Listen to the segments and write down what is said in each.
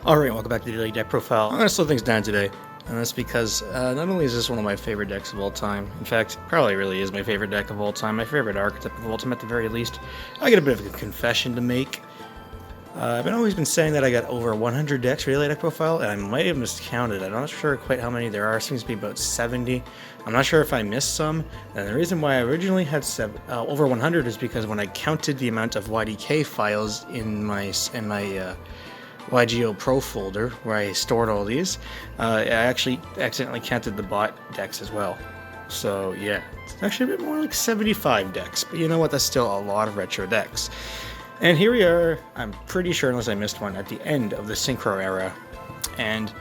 Alright, welcome back to the Daily Deck Profile. I'm going to slow things down today, and that's because not only is this one of my favorite decks of all time, in fact, probably really is my favorite deck of all time, my favorite archetype of all time at the very least. I get a bit of a confession to make. I've always been saying that I got over 100 decks for the Daily Deck Profile, and I might have miscounted. I'm not sure quite how many there are. It seems to be about 70. I'm not sure if I missed some, and the reason why I originally had over 100 is because when I counted the amount of YDK files in my YGO Pro folder, where I stored all these, I actually accidentally counted the bot decks as well. So yeah, it's actually a bit more like 75 decks, but you know what, that's still a lot of retro decks. And here we are, I'm pretty sure, unless I missed one, at the end of the Synchro era. And,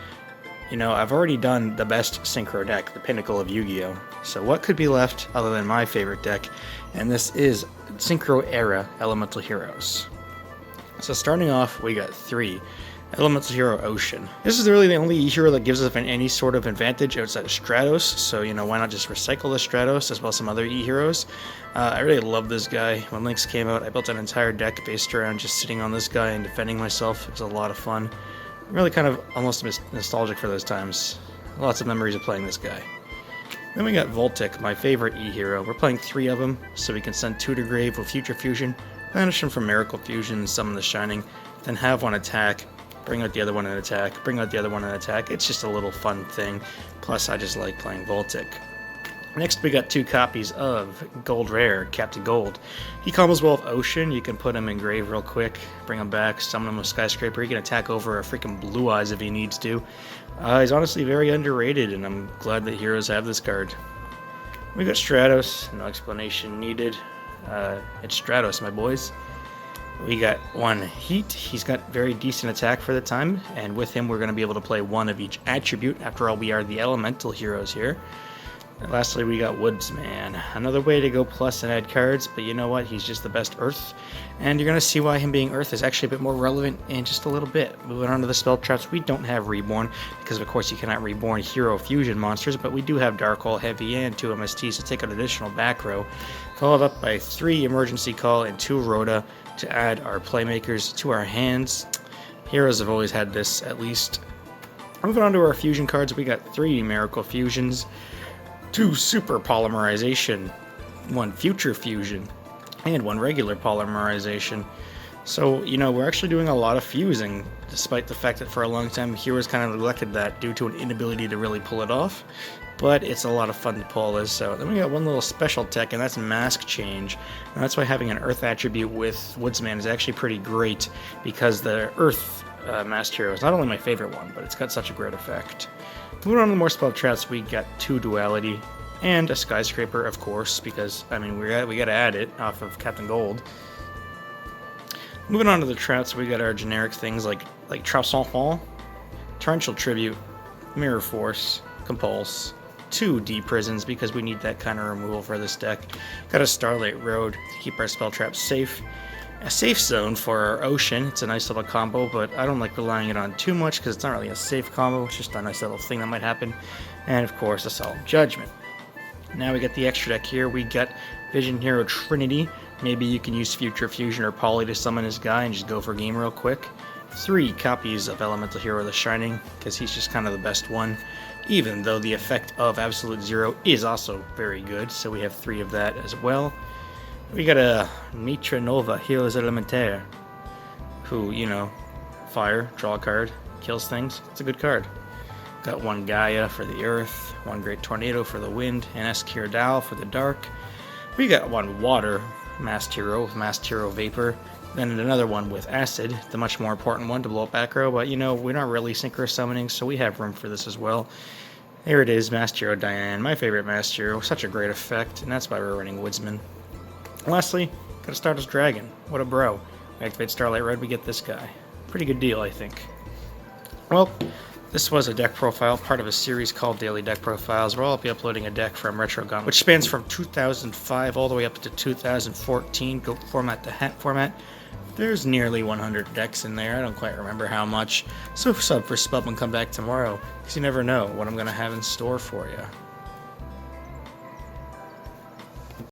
you know, I've already done the best Synchro deck, the pinnacle of Yu-Gi-Oh! So what could be left other than my favorite deck? And this is Synchro era Elemental Heroes. So starting off, we got 3. Elemental Hero Ocean. This is really the only hero that gives us any sort of advantage outside of Stratos, so you know, why not just recycle the Stratos as well as some other E-heroes. I really love this guy. When Lynx came out, I built an entire deck based around just sitting on this guy and defending myself. It was a lot of fun. Really kind of almost nostalgic for those times. Lots of memories of playing this guy. Then we got Voltic, my favorite E-hero. We're playing 3 of them, so we can send 2 to grave with Future Fusion, banish them from Miracle Fusion and summon the Shining, then have one attack, bring out the other one and attack, bring out the other one and attack. It's just a little fun thing. Plus, I just like playing Voltic. Next, we got 2 copies of Gold Rare, Captain Gold. He combos well with Ocean. You can put him in grave real quick, bring him back, summon him with Skyscraper. He can attack over a freaking Blue Eyes if he needs to. He's honestly very underrated, and I'm glad that heroes have this card. We got Stratos, no explanation needed. It's Stratos, my boys. We got 1 Heat. He's got very decent attack for the time, and with him we're going to be able to play 1 of each attribute. After all, we are the elemental heroes here. And lastly, we got Woodsman. Another way to go plus and add cards, but you know what? He's just the best Earth, and you're going to see why him being Earth is actually a bit more relevant in just a little bit. Moving on to the spell traps, we don't have Reborn, because of course you cannot reborn hero fusion monsters, but we do have Dark Hole, Heavy, and 2 MSTs to take an additional back row, followed up by 3 Emergency Call and 2 Rhoda to add our playmakers to our hands. Heroes have always had this, at least. Moving on to our fusion cards, we got 3 Miracle Fusions, 2 Super Polymerization, 1 Future Fusion, and 1 Regular Polymerization. So, you know, we're actually doing a lot of fusing, despite the fact that for a long time heroes kind of neglected that due to an inability to really pull it off. But it's a lot of fun to pull this. So then we got 1 little special tech, and that's Mask Change. And that's why having an Earth attribute with Woodsman is actually pretty great, because the Earth masked hero is not only my favorite one, but it's got such a great effect. Moving on to more spell traps, we got 2 Duality and a Skyscraper, of course, because I mean we got to add it off of Captain Gold. Moving on to the traps, we got our generic things like Traps Enfant, Torrential Tribute, Mirror Force, Compulse, 2 D-Prisons because we need that kind of removal for this deck. Got a Starlight Road to keep our spell traps safe. A Safe Zone for our Ocean. It's a nice little combo, but I don't like relying it on too much because it's not really a safe combo. It's just a nice little thing that might happen. And of course, a Solemn Judgment. Now we got the extra deck here. We got Vision Hero Trinity. Maybe you can use Future Fusion or Poly to summon this guy and just go for game real quick. 3 copies of Elemental Hero the Shining, because he's just kind of the best one, even though the effect of Absolute Zero is also very good, so we have 3 of that as well. We got a Mitra Nova Heroes Elementaire, who, you know, fire, draw a card, kills things. It's a good card. Got 1 Gaia for the Earth, 1 Great Tornado for the Wind, and Eskir Dal for the Dark. We got 1 Water Masked Hero with Masked Hero Vapor, then another one with Acid, the much more important one to blow up back row, but you know, we're not really synchro summoning, so we have room for this as well. Here it is, Masked Hero Diane, my favorite Masked Hero, such a great effect, and that's why we're running Woodsman. Lastly, got a Stardust Dragon, what a bro. We activate Starlight Red, we get this guy. Pretty good deal, I think. Well, this was a deck profile, part of a series called Daily Deck Profiles, where I'll be uploading a deck from Retro Gun, which spans from 2005 all the way up to 2014, go format to hat format. There's nearly 100 decks in there, I don't quite remember how much, so sub for Spub and come back tomorrow, because you never know what I'm going to have in store for you.